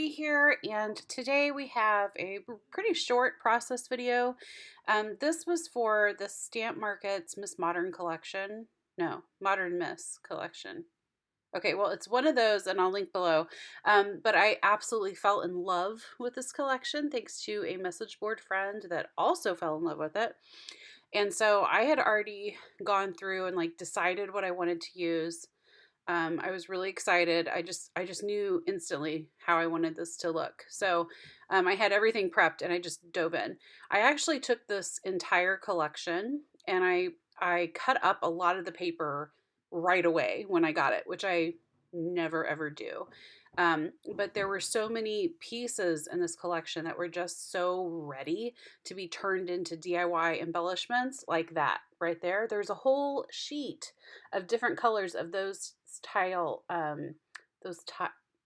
Marie here, and today we have a pretty short process video. This was for the Stamp Market's Miss Modern collection. No, Modern Miss collection. Okay, well, it's one of those, and I'll link below. But I absolutely fell in love with this collection thanks to a message board friend that also fell in love with it. And so I had already gone through and like decided what I wanted to use. I was really excited. I just knew instantly how I wanted this to look. So I had everything prepped and I just dove in. I actually took this entire collection and I cut up a lot of the paper right away when I got it, which I never ever do. But there were so many pieces in this collection that were just so ready to be turned into DIY embellishments like that right there. There's a whole sheet of different colors of those style,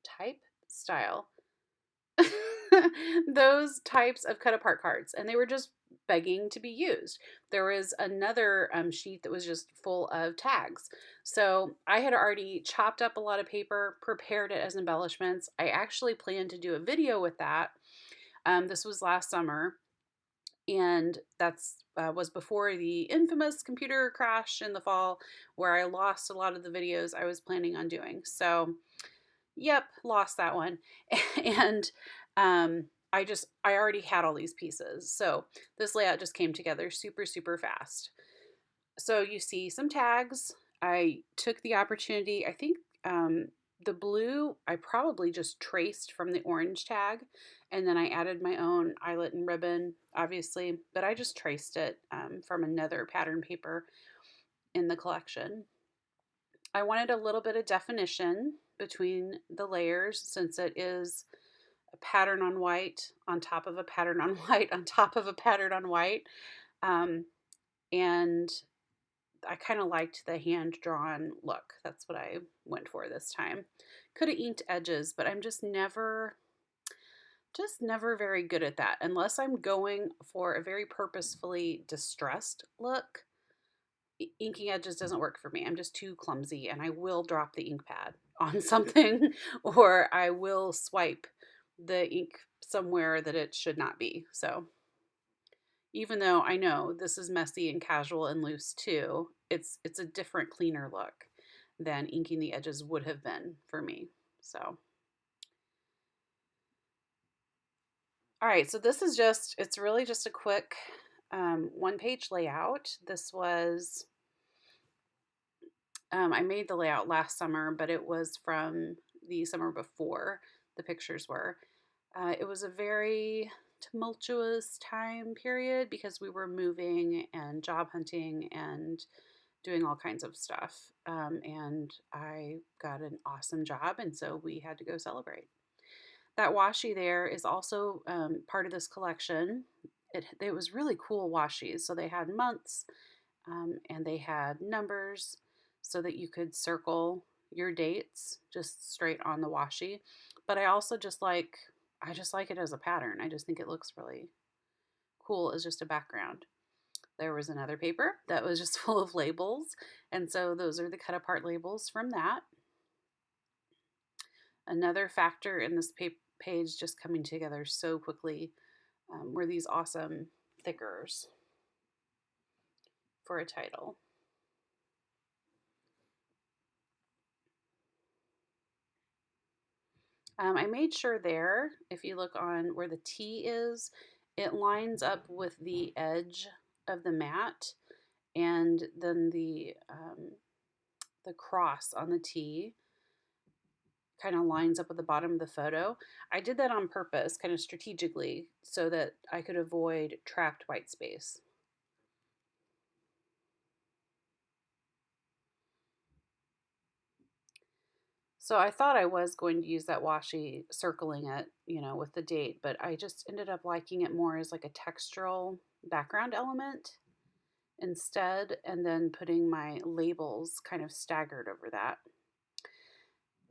type style, those types of cut apart cards, and they were just begging to be used. There was another sheet that was just full of tags. So I had already chopped up a lot of paper, prepared it as embellishments. I actually planned to do a video with that. This was last summer, and that's was before the infamous computer crash in the fall where I lost a lot of the videos I was planning on doing. So yep, lost that one. And I already had all these pieces. So this layout just came together super fast. So you see some tags. I took the opportunity, I think the blue I probably just traced from the orange tag, and then I added my own eyelet and ribbon, obviously, but I just traced it from another pattern paper in the collection. I wanted a little bit of definition between the layers since it is a pattern on white on top of a pattern on white on top of a pattern on white. And I kind of liked the hand-drawn look. That's what I went for this time. Could have inked edges, but I'm just never very good at that. Unless I'm going for a very purposefully distressed look, inking edges doesn't work for me. I'm just too clumsy, and I will drop the ink pad on something or I will swipe the ink somewhere that it should not be. So even though I know this is messy and casual and loose too, it's a different, cleaner look than inking the edges would have been for me. So all right, so this is it's really just a quick one-page layout. This was I made the layout last summer, but it was from the summer before the pictures were. It was a very tumultuous time period because we were moving and job hunting and doing all kinds of stuff. And I got an awesome job, and so we had to go celebrate. That washi there is also part of this collection. It was really cool washies. So they had months and they had numbers so that you could circle your dates just straight on the washi. But I just like it as a pattern. I just think it looks really cool as just a background. There was another paper that was just full of labels, and so those are the cut apart labels from that. Another factor in this page just coming together so quickly were these awesome thickers for a title. I made sure there, if you look on where the T is, it lines up with the edge of the mat, and then the cross on the T kind of lines up with the bottom of the photo. I did that on purpose, kind of strategically, so that I could avoid trapped white space. So I thought I was going to use that washi circling it, with the date, but I just ended up liking it more as like a textural background element instead, and then putting my labels kind of staggered over that.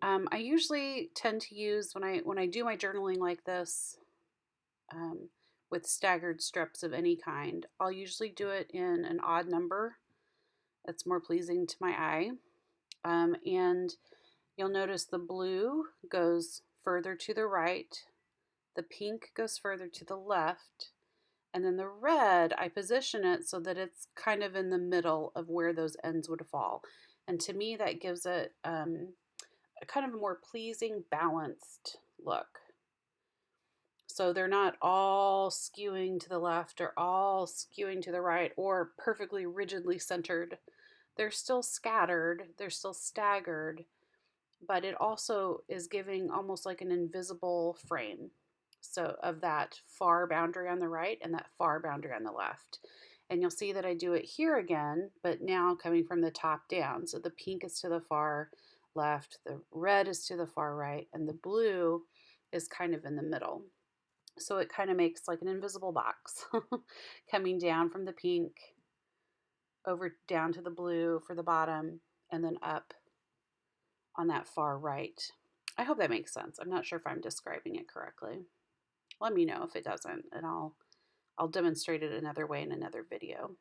I usually tend to use, when I do my journaling like this, with staggered strips of any kind, I'll usually do it in an odd number. That's more pleasing to my eye. And you'll notice the blue goes further to the right, the pink goes further to the left, and then the red, I position it so that it's kind of in the middle of where those ends would fall. And to me, that gives it a kind of a more pleasing, balanced look. So they're not all skewing to the left or all skewing to the right or perfectly rigidly centered. They're still scattered, they're still staggered, but it also is giving almost like an invisible frame. So of that far boundary on the right and that far boundary on the left. And you'll see that I do it here again, but now coming from the top down. So the pink is to the far left, the red is to the far right, and the blue is kind of in the middle. So it kind of makes like an invisible box coming down from the pink over down to the blue for the bottom and then up on that far right. I hope that makes sense. I'm not sure if I'm describing it correctly. Let me know if it doesn't, and I'll demonstrate it another way in another video.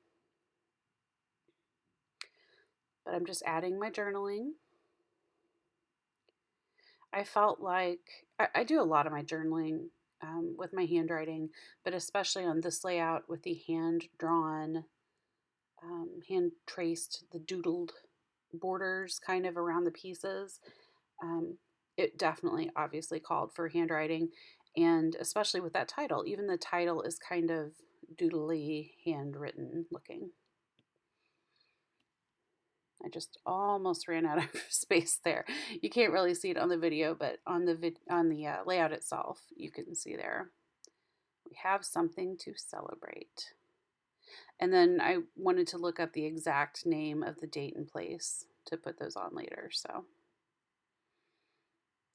But I'm just adding my journaling. I felt like I do a lot of my journaling with my handwriting, but especially on this layout with the hand-drawn, hand-traced, the doodled borders kind of around the pieces. It definitely obviously called for handwriting, and especially with that title. Even the title is kind of doodly, handwritten looking. I just almost ran out of space there. You can't really see it on the video, but on the layout itself, you can see there. We have something to celebrate. And then I wanted to look up the exact name of the date and place to put those on later, so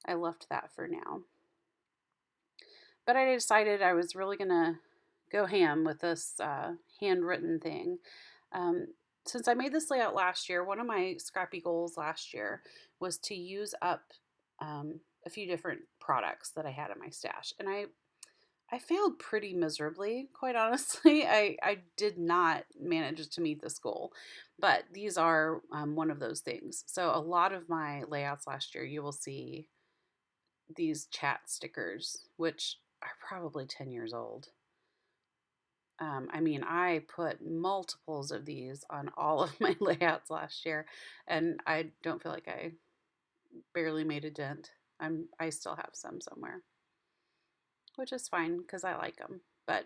I left that for now. But I decided I was really gonna go ham with this handwritten thing. Since I made this layout last year, one of my scrappy goals last year was to use up a few different products that I had in my stash. And I failed pretty miserably, quite honestly. I did not manage to meet this goal, but these are one of those things. So a lot of my layouts last year, you will see these chat stickers, which are probably 10 years old. I mean, I put multiples of these on all of my layouts last year, and I don't feel like I barely made a dent. I still have some somewhere, which is fine because I like them. But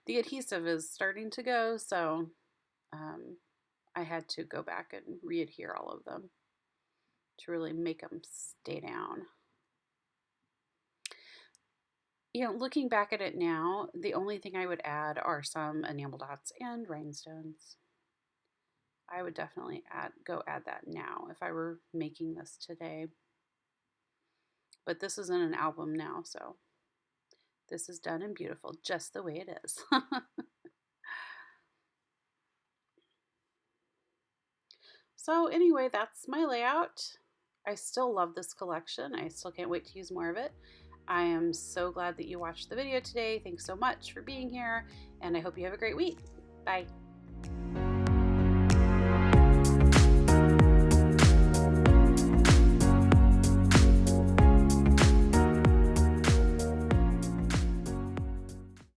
the adhesive is starting to go, so I had to go back and re-adhere all of them to really make them stay down. You know, looking back at it now, the only thing I would add are some enamel dots and rhinestones. I would definitely go add that now if I were making this today. But this isn't an album now, so this is done and beautiful, just the way it is. So anyway, that's my layout. I still love this collection. I still can't wait to use more of it. I am so glad that you watched the video today. Thanks so much for being here, and I hope you have a great week. Bye.